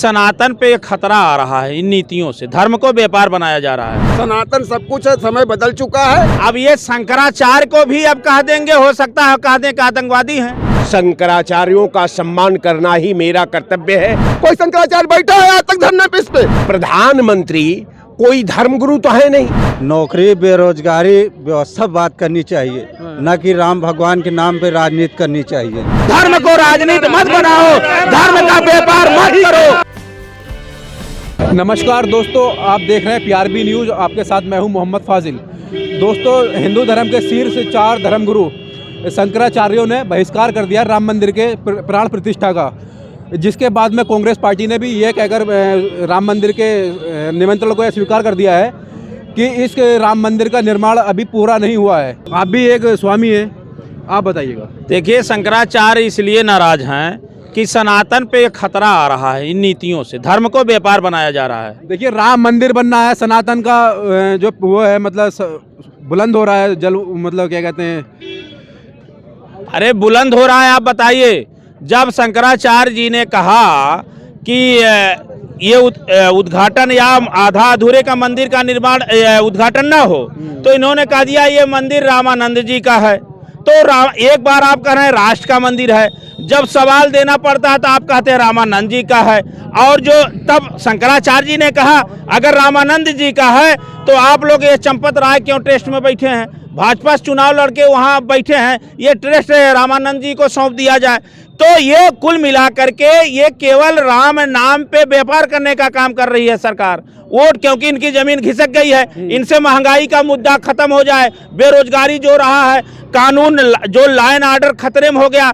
सनातन पे खतरा आ रहा है। इन नीतियों से धर्म को व्यापार बनाया जा रहा है। सनातन सब कुछ है, समय बदल चुका है। अब ये शंकराचार्य को भी अब कह देंगे, हो सकता है कह दें कि आतंकवादी हैं। शंकराचार्यों का सम्मान करना ही मेरा कर्तव्य है। कोई शंकराचार्य बैठा है आज तक धरने पे इस पे? प्रधानमंत्री कोई धर्मगुरु तो है नहीं। नौकरी, बेरोजगारी, व्यवस्था बात करनी चाहिए, न कि राम भगवान के नाम पे राजनीति करनी चाहिए। धर्म को राजनीति मत बनाओ, धर्म का व्यापार मत करो। नमस्कार दोस्तों, आप देख रहे हैं PRB न्यूज़। आपके साथ मैं हूं मोहम्मद फाजिल। दोस्तों, हिंदू धर्म के शीर्ष 4 धर्मगुरु शंकराचार्यों ने बहिष्कार कर दिया राम मंदिर के प्राण प्रतिष्ठा का, जिसके बाद में कांग्रेस पार्टी ने भी ये कहकर राम मंदिर के निमंत्रण को स्वीकार कर दिया है कि इस राम मंदिर का निर्माण अभी पूरा नहीं हुआ है। आप भी एक स्वामी हैं, आप बताइएगा। देखिए, शंकराचार्य इसलिए नाराज हैं कि सनातन पे खतरा आ रहा है। इन नीतियों से धर्म को व्यापार बनाया जा रहा है। देखिए, राम मंदिर बनना है, सनातन का जो वो है मतलब बुलंद हो रहा है, जल मतलब क्या कहते हैं, अरे बुलंद हो रहा है। आप बताइए, जब शंकराचार्य जी ने कहा कि ये उद्घाटन या आधा अधूरे का मंदिर का निर्माण उद्घाटन ना हो, तो इन्होंने कह दिया ये मंदिर रामानंद जी का है। तो एक बार आप कह रहे हैं राष्ट्र का मंदिर है, जब सवाल देना पड़ता है तो आप कहते हैं रामानंद जी का है। और जो तब शंकराचार्य जी ने कहा अगर रामानंद जी का है तो आप लोग ये चंपत राय क्यों ट्रस्ट में बैठे हैं, भाजपा से चुनाव लड़के वहाँ बैठे हैं, ये ट्रस्ट रामानंद जी को सौंप दिया जाए। तो ये कुल मिला करके ये केवल राम नाम पे व्यापार करने का काम कर रही है सरकार। वोट, क्योंकि इनकी जमीन खिसक गई है, इनसे महंगाई का मुद्दा खत्म हो जाए, बेरोजगारी जो रहा है, कानून जो लॉ एंड ऑर्डर खतरे में हो गया,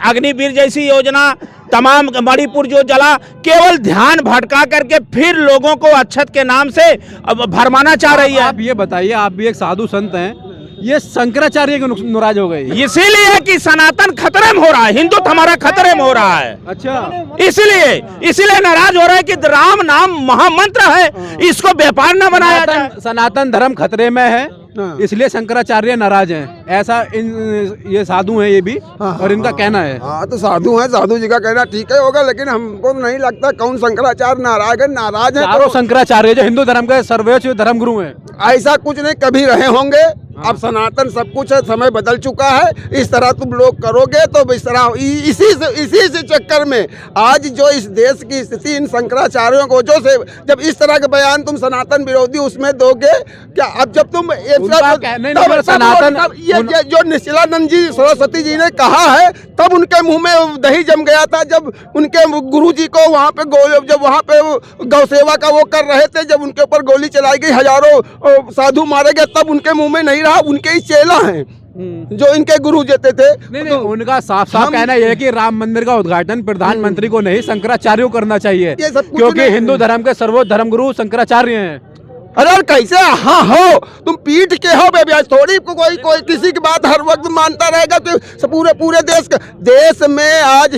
अग्निवीर जैसी योजना, तमाम मणिपुर जो जला, केवल ध्यान भटका करके फिर लोगों को अक्षत के नाम से भरमाना चाह रही है। आप ये बताइए, आप भी एक साधु संत हैं, ये शंकराचार्य क्यों नाराज हो गए? इसीलिए कि सनातन खतरे में हो रहा है, हिंदुत्व हमारा खतरे में हो रहा है। अच्छा, इसलिए नाराज हो रहा है कि राम नाम महामंत्र है, इसको व्यापार न बनाया जाए। सनातन धर्म खतरे में है, इसलिए शंकराचार्य नाराज हैं, ऐसा ये साधु हैं ये भी, और इनका कहना है। हाँ, तो साधु हैं, साधु जी का कहना ठीक है होगा, लेकिन हमको नहीं लगता कौन शंकराचार्य नाराज है। चारों शंकराचार्य जो हिंदू धर्म के सर्वोच्च धर्मगुरु हैं, ऐसा कुछ नहीं कभी रहे होंगे। अब सनातन सब कुछ है, समय बदल चुका है। इस तरह तुम लोग करोगे तो इस तरह इसी से चक्कर में आज जो इस देश की स्थिति इन शंकराचार्यों को जो से जब इस तरह के बयान तुम सनातन विरोधी उसमें दोगे क्या? अब जब तुम सनातन ये जो निशिलानंद जी सरस्वती जी ने कहा है तब उनके मुंह में दही जम गया था, जब उनके गुरु जी को वहाँ पे जब वहाँ पे गौ सेवा का वो कर रहे थे, जब उनके ऊपर गोली चलाई गई, हजारों साधु मारे गए, तब उनके मुंह में नहीं रहा। उनके ही चेला हैं जो इनके गुरु जेते थे। नहीं, उनका साफ साफ कहना यह है कि राम मंदिर का उद्घाटन प्रधानमंत्री को नहीं शंकराचार्य को करना चाहिए, क्योंकि हिंदू धर्म के सर्वोच्च धर्मगुरु शंकराचार्य हैं। अरे कैसे? हाँ हो, तुम पीठ के हो बेबी, थोड़ी कोई किसी की बात हर वक्त मानता रहेगा तो पूरे देश में आज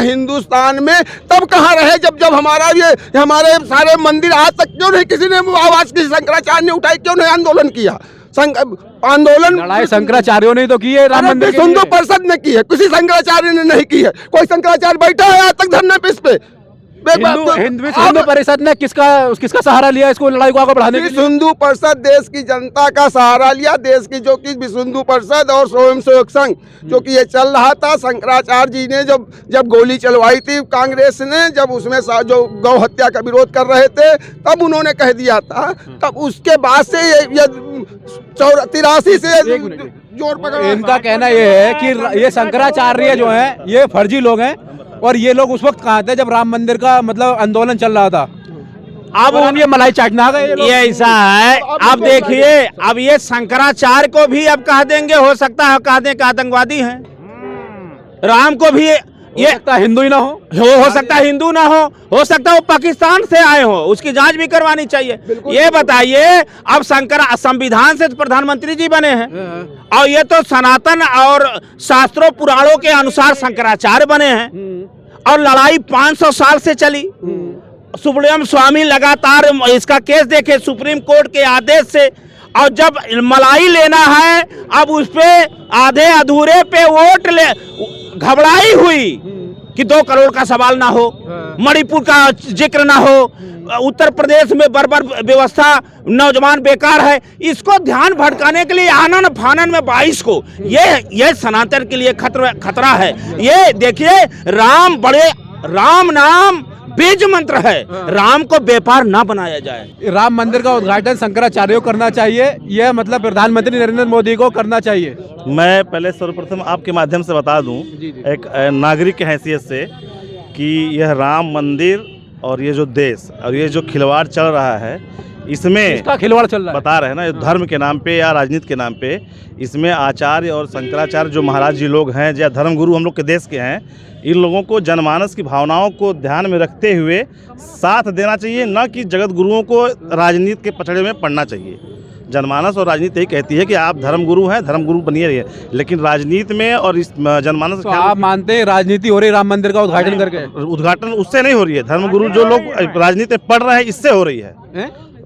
हिंदुस्तान में तब कहाँ रहे जब हमारे सारे मंदिर आज तक क्यों नहीं किसी ने आवाज की शंकराचार्य ने उठाई, क्यों नहीं आंदोलन किया? आंदोलन लड़ाई शंकराचार्यों ने तो की है, राम मंदिर हिंदू परिषद ने की है, किसी शंकराचार्य ने नहीं की है। कोई शंकराचार्य बैठा है आज तक धरने पे इस पे? हिंदू परिषद ने किसका सहारा लिया इसको लड़ाई को आगे बढ़ाने के लिए? हिंदू परिषद देश की जनता का सहारा लिया, देश की जो कि विश्व हिंदू परिषद और स्वयं सेवक संघ जो कि ये चल रहा था। शंकराचार्य जी ने जब गोली चलवाई थी कांग्रेस ने, जब उसमें जो गौ हत्या का विरोध कर रहे थे, तब उन्होंने कह दिया था। तब उसके बाद से ये 83 से जोर पकड़। इनका कहना ये है कि ये शंकराचार्य जो हैं ये फर्जी लोग हैं, और ये लोग उस वक्त कहाँ थे जब राम मंदिर का मतलब आंदोलन चल रहा था। अब ये मलाई चाटने आ गए। ये ऐसा है, अब देखिए, अब ये शंकराचार्य को भी अब कह देंगे, हो सकता है कह दें कि आतंकवादी हैं। राम को भी ये सकता हिंदू ही ना हो सकता है हिंदू ना हो सकता है वो पाकिस्तान से आए हो, उसकी जांच भी करवानी चाहिए। ये बताइए, अब संविधान से प्रधानमंत्री जी बने हैं, और ये तो सनातन और शास्त्रों पुराणों के अनुसार शंकराचार्य बने हैं, और लड़ाई 500 साल से चली। सुप्रीम स्वामी लगातार इसका केस देखे सुप्रीम कोर्ट के आदेश से, और जब मलाई लेना है अब उस पे आधे अधूरे पे वोट ले घबराई हुई कि 2 करोड़ का सवाल ना हो, मणिपुर का जिक्र ना हो, उत्तर प्रदेश में बर्बर व्यवस्था, नौजवान बेकार है, इसको ध्यान भटकाने के लिए आनन फानन में 22 को ये सनातन के लिए खतरा है। ये देखिए, राम नाम बीज मंत्र है, राम को व्यापार ना बनाया जाए। राम मंदिर का उद्घाटन शंकराचार्यों को करना चाहिए, यह मतलब प्रधानमंत्री नरेंद्र मोदी को करना चाहिए। मैं पहले सर्वप्रथम आपके माध्यम से बता दूं एक नागरिक की हैसियत से कि यह राम मंदिर और ये जो देश और ये जो खिलवाड़ चल रहा है, इसमें इसका खिलवाड़ चल रहा है, बता रहे हैं ना, धर्म के नाम पे या राजनीति के नाम पे, इसमें आचार्य और शंकराचार्य जो महाराज जी लोग हैं, या धर्मगुरु हम लोग के देश के हैं, इन लोगों को जनमानस की भावनाओं को ध्यान में रखते हुए साथ देना चाहिए, न कि जगत गुरुओं को राजनीति के पछड़े में पड़ना चाहिए। जनमानस और राजनीति यही कहती है कि आप धर्मगुरु हैं, धर्मगुरु बनिए रहिए, लेकिन राजनीति में और इस जनमानस तो आप मानते हैं राजनीति हो रही राम मंदिर का उद्घाटन करके? उद्घाटन उससे नहीं हो रही है, धर्मगुरु जो लोग राजनीति में पढ़ रहे हैं इससे हो रही है।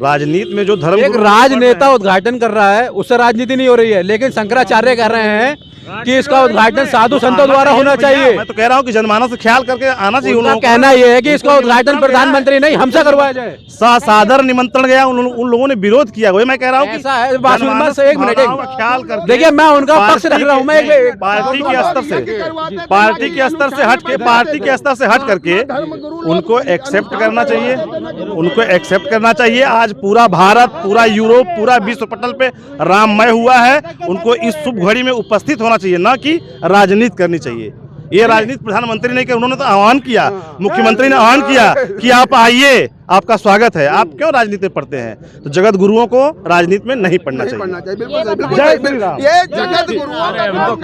राजनीति में जो धर्म एक राजनेता उद्घाटन कर रहा है, उससे राजनीति नहीं हो रही है, लेकिन शंकराचार्य कह रहे हैं कि इसका उद्घाटन साधु संतों द्वारा होना चाहिए। मैं तो कह रहा हूँ कि जनमानस से ख्याल करके आना चाहिए। उनका कहना यह है कि इसका उद्घाटन प्रधानमंत्री नहीं हमसे करवाया जाए। सादर निमंत्रण गया, उन लोगों ने विरोध किया। वही मैं कह रहा हूँ ऐसा है, एक मिनट ख्याल कर, देखिए मैं उनका पक्ष रख रहा हूँ। मैं पार्टी के स्तर से हट करके उनको एक्सेप्ट करना चाहिए। आज पूरा भारत, पूरा यूरोप, पूरा विश्व पटल पे राममय हुआ है, उनको इस शुभ घड़ी में उपस्थित होना चाहिए, ना कि राजनीति करनी चाहिए। ये राजनीति प्रधानमंत्री ने किया, उन्होंने तो आह्वान किया, मुख्यमंत्री ने आह्वान किया कि आप आइए, आपका स्वागत है। आप क्यों राजनीति में पढ़ते हैं? तो जगत गुरुओं को राजनीति में नहीं पढ़ना चाहिए। ये जगत गुरुओं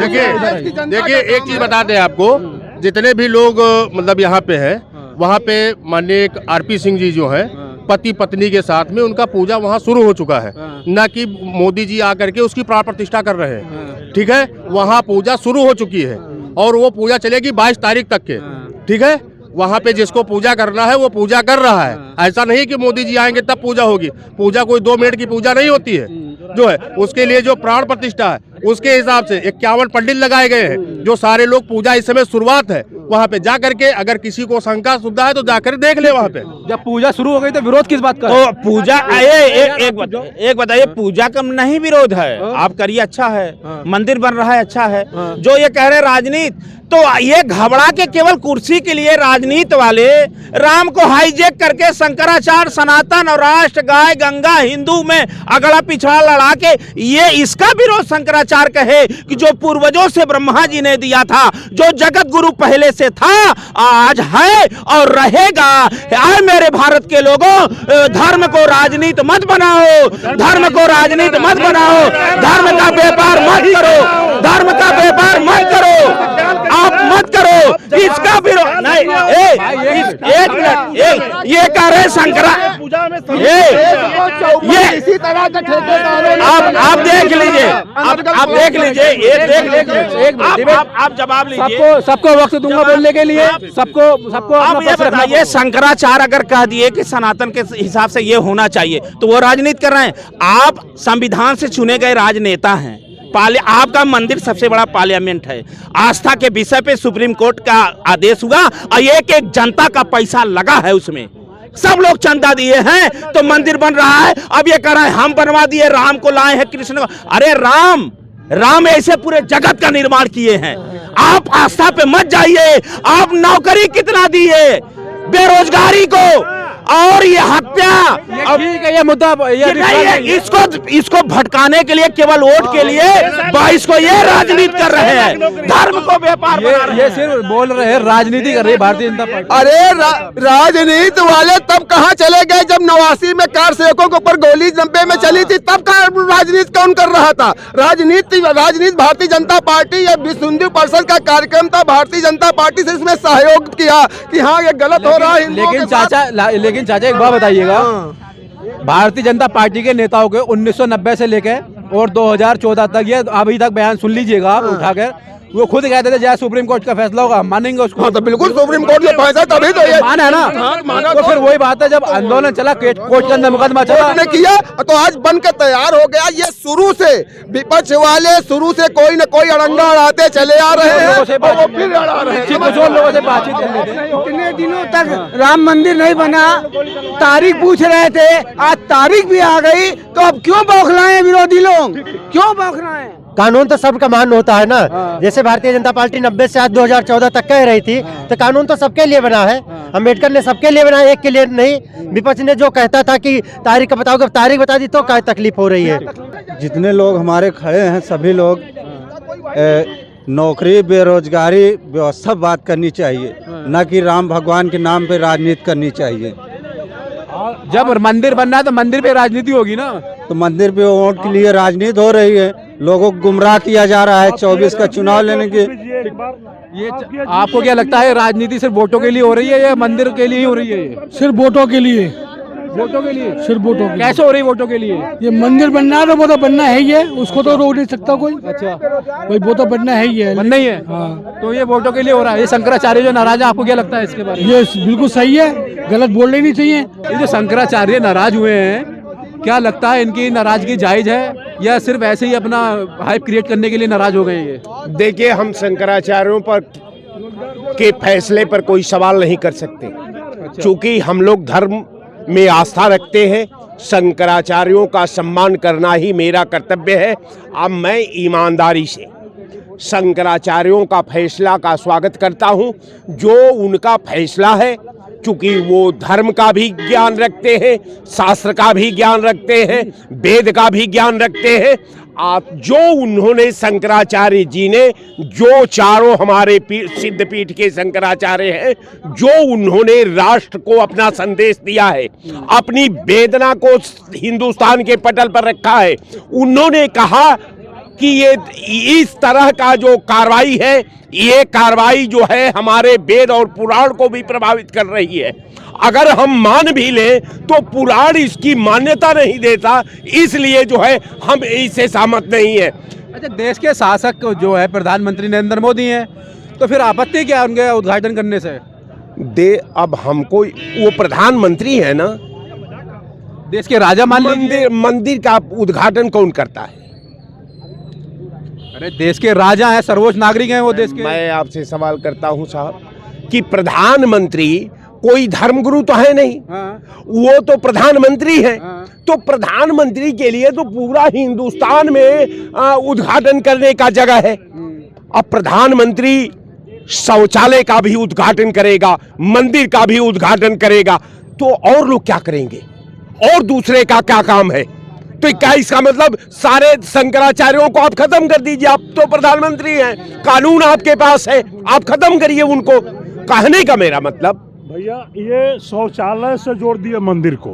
देखिए एक चीज बता दें आपको, जितने भी लोग मतलब यहाँ पे हैं, वहाँ पे माननीय एक आरपी सिंह जी जो है, पति पत्नी के साथ में उनका पूजा वहाँ शुरू हो चुका है, न कि मोदी जी आकर के उसकी प्राण प्रतिष्ठा कर रहे हैं। ठीक है, वहाँ पूजा शुरू हो चुकी है और वो पूजा चलेगी 22 तारीख तक के। ठीक है, वहाँ पे जिसको पूजा करना है वो पूजा कर रहा है। ऐसा नहीं कि मोदी जी आएंगे तब पूजा होगी। पूजा कोई 2 मिनट की पूजा नहीं होती है। जो है उसके लिए जो प्राण प्रतिष्ठा है उसके हिसाब से 51 पंडित लगाए गए हैं, जो सारे लोग पूजा इस समय शुरुआत है। वहाँ पे जा करके अगर किसी को शंका सुविधा है तो जाकर देख ले। वहाँ पे जब पूजा शुरू हो गई तो विरोध किस बात का? तो पूजा एक बताइए, पूजा का नहीं विरोध है, आप करिए, अच्छा है, मंदिर बन रहा है, अच्छा है। जो ये कह रहे राजनीति, तो ये घबरा के केवल कुर्सी के लिए राजनीति वाले राम को हाईजैक करके शंकराचार्य, सनातन और राष्ट्र, गाय, गंगा, हिंदू में अगड़ा पिछड़ा लड़ा के ये इसका विरोध शंकराचार्य कहे कि जो पूर्वजों से ब्रह्मा जी ने दिया था, जो जगत गुरु पहले से था, आज है और रहेगा। आए मेरे भारत के लोगों, धर्म को राजनीति मत बनाओ, धर्म को राजनीति मत बनाओ, धर्म का व्यापार मत करो, धर्म का व्यापार मत करो, आप मत करो। इसका विरोध नहीं, एक मिनट, ये कह रहे शंकरा, ये इसी तरह के ठेकेदारों आप देख लीजिए, आप देख लीजिए, ये देख लीजिए, आप जवाब लीजिए। सबको वक्त दूंगा बोलने के लिए, सबको आप ये बताइए, शंकराचार्य अगर कह दिए कि सनातन के हिसाब से ये होना चाहिए, तो वो राजनीति कर रहे हैं। आप संविधान से चुने गए राजनेता हैं, आपका मंदिर सबसे बड़ा पार्लियामेंट है, आस्था के विषय पे सुप्रीम कोर्ट का आदेश हुआ और एक जनता का पैसा लगा है, उसमें सब लोग चंदा दिए हैं तो मंदिर बन रहा है। अब ये कह रहा है हम बनवा दिए, राम को लाए हैं, कृष्ण को। अरे राम ऐसे पूरे जगत का निर्माण किए हैं। आप आस्था पे मत जाइए। आप नौकरी कितना दिए बेरोजगारी को, और ये हत्या, ठीक है, ये मुद्दा इसको भटकाने के लिए, केवल वोट के लिए 22 को ये राजनीति कर रहे हैं, धर्म को व्यापार बना रहे हैं। ये सिर्फ बोल रहे हैं, राजनीति कर रही है भारतीय जनता पार्टी। अरे राजनीति वाले तब कहाँ चले गए जब 89 में कार सेवकों के ऊपर गोली नब्बे में चली थी, तब का राजनीति कौन कर रहा था? राजनीति भारतीय जनता पार्टी या विश्व हिंदू परिषद का कार्यक्रम था, भारतीय जनता पार्टी से इसमें सहयोग किया कि हाँ ये गलत हो रहा है। लेकिन चाचा एक बात बताइएगा, भारतीय जनता पार्टी के नेताओं के 1990 से लेकर और 2014 तक, ये अभी तक बयान सुन लीजिएगा आप उठाकर, वो खुद कहते थे जय सुप्रीम कोर्ट का फैसला होगा, हम मानेंगे उसको। हाँ तो बिल्कुल सुप्रीम कोर्ट जो फैसला तभी तो ये माना है ना। हाँ, माना तो फिर वही बात है, जब आंदोलन चला कोर्ट के अंदर मुकदमा चला, ने किया तो आज बन के तैयार हो गया। ये शुरू से विपक्ष वाले शुरू से कोई न कोई अड़ंगा अड़ाते चले आ रहे हैं और वो फिर अड़ा रहे हैं। कुछ और लोगों से बातचीत कर लेते हैं। इतने दिनों तक राम मंदिर नहीं बना, तारीख पूछ रहे थे, आज तारीख भी आ गई, तो अब क्यों बौखलाएं विरोधी लोग, क्यों बौखलाएं? कानून तो सबका मान होता है ना। जैसे भारतीय जनता पार्टी 90 से आज 2014 तक कह रही थी, तो कानून तो सबके लिए बना है। अम्बेडकर ने सबके लिए बनाया, एक के लिए नहीं। विपक्ष ने जो कहता था कि तारीख का बताओगे, तारीख बता दी तो क्या तकलीफ हो रही है। जितने लोग हमारे खड़े हैं सभी लोग नौकरी, बेरोजगारी, व्यवस्था बात करनी चाहिए, न कि राम भगवान के नाम पे राजनीति करनी चाहिए। जब मंदिर बन रहा है तो मंदिर पे राजनीति होगी ना। तो मंदिर पे वोट के लिए राजनीति हो रही है, लोगों को गुमराह किया जा रहा है 24 का चुनाव लेने के। ये आपको क्या लगता है, राजनीति सिर्फ वोटों के लिए हो रही है या मंदिर के लिए ही हो रही है? ये सिर्फ वोटों के लिए, वोटों के लिए, सिर्फ वोटों के कैसे हो रही है वोटों के लिए? ये मंदिर बनना है तो वो तो बनना है ही है, उसको तो रोक नहीं सकता कोई। अच्छा, भाई वो तो बनना है ही है। मन नहीं है। हाँ, तो ये वोटों के लिए हो रहा है। ये शंकराचार्य जो नाराज है, आपको क्या लगता है इसके बारे में? ये बिल्कुल सही है, गलत बोलना ही नहीं चाहिए। ये जो शंकराचार्य नाराज हुए हैं, क्या लगता है इनकी नाराजगी जायज है या सिर्फ ऐसे ही अपना हाइप क्रिएट करने के लिए नाराज हो गए ये? देखिए, हम शंकराचार्यों पर के फैसले पर कोई सवाल नहीं कर सकते, क्योंकि हम लोग धर्म में आस्था रखते हैं। शंकराचार्यों का सम्मान करना ही मेरा कर्तव्य है। अब मैं ईमानदारी से शंकराचार्यों का फैसला का स्वागत करता हूं। जो उनका फैसला है, चूंकि वो धर्म का भी ज्ञान रखते हैं, शास्त्र का भी ज्ञान रखते हैं, वेद का भी ज्ञान रखते हैं। आप जो उन्होंने शंकराचार्य जी ने, जो चारों हमारे सिद्धपीठ के शंकराचार्य हैं, जो उन्होंने राष्ट्र को अपना संदेश दिया है, अपनी वेदना को हिंदुस्तान के पटल पर रखा है। उन्होंने कहा कि ये इस तरह का जो कार्रवाई है, ये कार्रवाई जो है हमारे वेद और पुराण को भी प्रभावित कर रही है। अगर हम मान भी लें तो पुराण इसकी मान्यता नहीं देता, इसलिए जो है हम इससे सहमत नहीं है। अच्छा, देश के शासक जो है प्रधानमंत्री नरेंद्र मोदी हैं, तो फिर आपत्ति क्या है उनके उद्घाटन करने से? अब हमको वो प्रधानमंत्री है ना, देश के राजा मान लीजिए। मंदिर का उद्घाटन कौन करता है? अरे देश के राजा हैं, सर्वोच्च नागरिक हैं वो देश के। मैं आपसे सवाल करता हूं साहब कि प्रधानमंत्री कोई धर्मगुरु तो है नहीं। हाँ। वो तो प्रधानमंत्री है। हाँ। तो प्रधानमंत्री के लिए तो पूरा हिंदुस्तान में उद्घाटन करने का जगह है। अब प्रधानमंत्री शौचालय का भी उद्घाटन करेगा, मंदिर का भी उद्घाटन करेगा, तो और लोग क्या करेंगे? और दूसरे का क्या काम है? तो क्या इसका मतलब सारे शंकराचार्यों को आप खत्म कर दीजिए? आप तो प्रधानमंत्री हैं, कानून आपके पास है, आप खत्म करिए उनको। कहने का मेरा मतलब, भैया ये शौचालय से जोड़ दिए मंदिर को।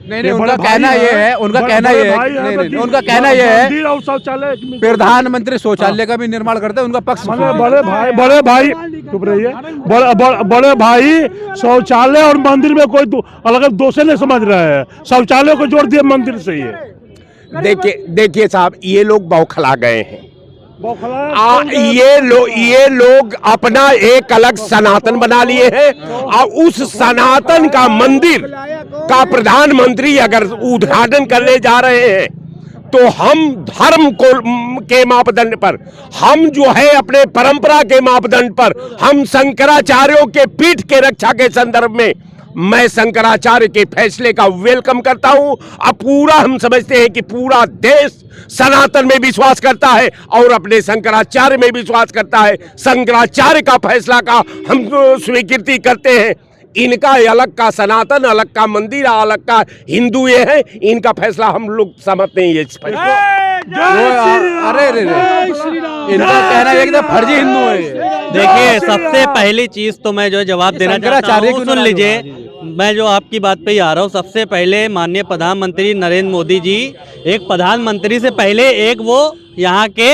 नहीं, उनका कहना ये है, उनका कहना ये है, नहीं, उनका कहना ये है मंदिर और शौचालय, प्रधानमंत्री शौचालय का भी निर्माण करते हैं, उनका पक्ष। बड़े भाई चुप रहिए। बड़े भाई शौचालय और मंदिर में कोई अलग दोष नहीं समझ रहे हैं, शौचालय को जोड़ दिए मंदिर से। ये देखिए साहब, ये लोग बौखला गए हैं। ये लोग अपना एक अलग सनातन बना लिए हैं, और उस सनातन का मंदिर का प्रधानमंत्री अगर उद्घाटन करने जा रहे हैं, तो हम धर्म के मापदंड पर, हम जो है अपने परंपरा के मापदंड पर, हम शंकराचार्यों के पीठ के रक्षा के संदर्भ में मैं शंकराचार्य के फैसले का वेलकम करता हूं। अब पूरा हम समझते हैं कि पूरा देश सनातन में विश्वास करता है और अपने शंकराचार्य में विश्वास करता है। शंकराचार्य का फैसला का हम स्वीकृति करते हैं। इनका अलग का सनातन, अलग का मंदिर, अलग का हिंदू ये है, इनका फैसला हम लोग सहमत नहीं है इस पर। अरे इनका कहना है एकदम फर्जी हिंदू है। देखिए, सबसे पहली चीज तो मैं जो जवाब देना चाहता हूं, सुन लीजिए, मैं जो आपकी बात पे ही आ रहा हूँ। सबसे पहले माननीय प्रधानमंत्री नरेंद्र मोदी जी, एक प्रधानमंत्री से पहले एक वो यहाँ के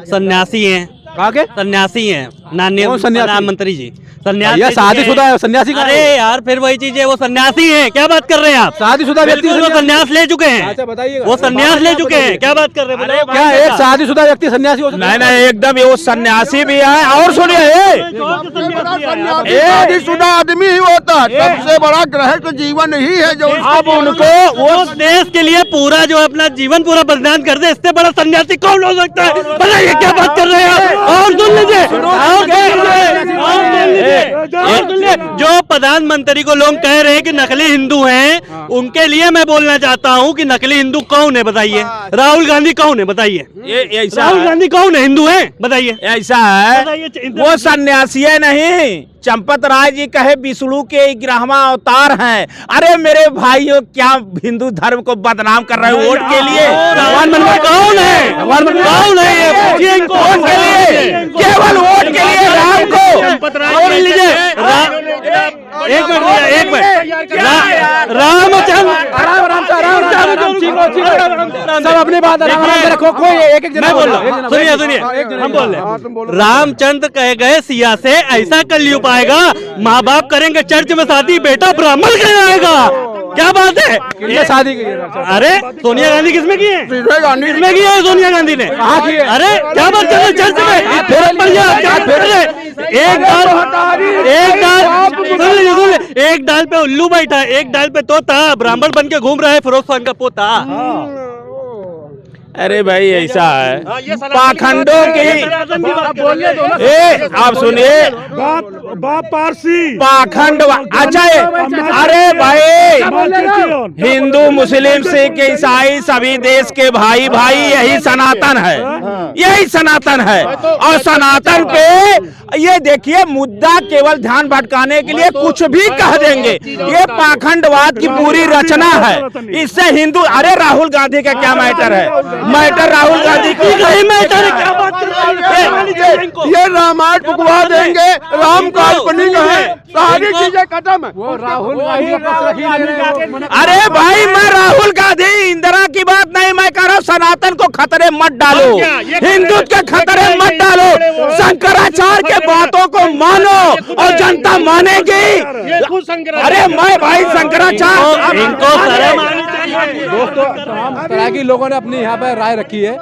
सन्यासी हैं। कहाँ के सन्यासी हैं? माननीय प्रधानमंत्री जी सन्यासी भैया शादीशुदा है, सन्यासी कहाँ अरे है? यार फिर वही चीज है, वो सन्यासी हैं, क्या बात कर रहे हैं आप? शादीशुदा व्यक्ति बिल्कुल, वो संन्यास ले चुके हैं। अच्छा बताइए, वो संन्यास ले चुके हैं, क्या बात कर रहे हैं? बताओ। क्या एक शादीशुदा व्यक्ति सन्यासी हो सकता है? नहीं नहीं, एकदम वो सन्यासी भी है। और सुनिए, शादीशुदा आदमी ही होता है, सबसे बड़ा ग्रह तो जीवन ही है जो अब उनको वो देश के लिए पूरा जो अपना जीवन पूरा बलिदान कर दे, इससे बड़ा सन्यासी कौन हो सकता है? बताइए क्या बात कर रहे हैं आप? और सुन लीजिए, जो प्रधानमंत्री को लोग कह रहे हैं कि नकली हिंदू हैं, उनके लिए मैं बोलना चाहता हूं कि नकली हिंदू कौन है बताइए? राहुल गांधी कौन है बताइए? राहुल गांधी कौन है? हिंदू है बताइए? ऐसा है, वो सन्यासी है नहीं, चंपत राय जी कहे विष्णु के 11वां अवतार हैं। अरे मेरे भाइयों, क्या हिंदू धर्म को बदनाम कर रहे हैं वोट के लिए? भगवान मनमोहन कौन है? कौन है ये? पूछिए इनको। वोट के लिए, केवल वोट के लिए राम को। और लीजिए, एक मिनट, रामचंद्र, सब अपनी बात आराम से रखो, कोई एक एक मैं बोल रहा हूँ, सुनिए, हम बोल रहे हैं। रामचंद्र कह गए सिया से ऐसा कलयुग पाएगा, माँ बाप करेंगे चर्च में शादी, बेटा ब्राह्मण कहलाएगा। क्या बात है? ये शादी की है। अरे सोनिया गांधी किसमें की है? किसमें की है सोनिया गांधी ने? कहाँ की है? अरे क्या बात कर रहे हैं? चर्च में क्या कर रहे हैं? एक डाल पे उल्लू बैठा है, एक डाल पे तोता, ब्राह्मण बन के घूम रहा है फिरोज खान का पोता। अरे भाई ऐसा है, पाखंडों की आप सुनिए, बाप पारसी पाखंड। अच्छा अरे भाई, हिंदू मुस्लिम सिख ईसाई सभी देश के भाई भाई, यही सनातन है, यही सनातन है। और सनातन पे ये देखिए, मुद्दा केवल ध्यान भटकाने के लिए कुछ भी कह देंगे। ये पाखंडवाद की पूरी रचना है। इससे हिंदू, अरे राहुल गांधी का क्या मैटर है? मैटर राहुल गांधी की नहीं मैटर है, क्या बात कर रहे हैं? ये रामायण भुगवा देंगे, राम काल्पनिक है, सारी चीजें खत्म है। वो राहुल गांधी, अरे भाई, मैं राहुल गांधी इंदिरा की बात नहीं मैं कर रहा हूँ। सनातन को खतरे मत डालो, हिंदुत्व के खतरे मत डालो, शंकराचार्य के बातों को मानो और जनता मानेगी। अरे मैं भाई शंकराचार्य, इनको दोस्तों तमाम तरह की लोगों ने अपनी यहाँ पर राय रखी है।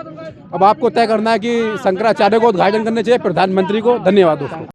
अब आपको तय करना है कि शंकराचार्य को उद्घाटन करने चाहिए, प्रधानमंत्री को। धन्यवाद दोस्तों।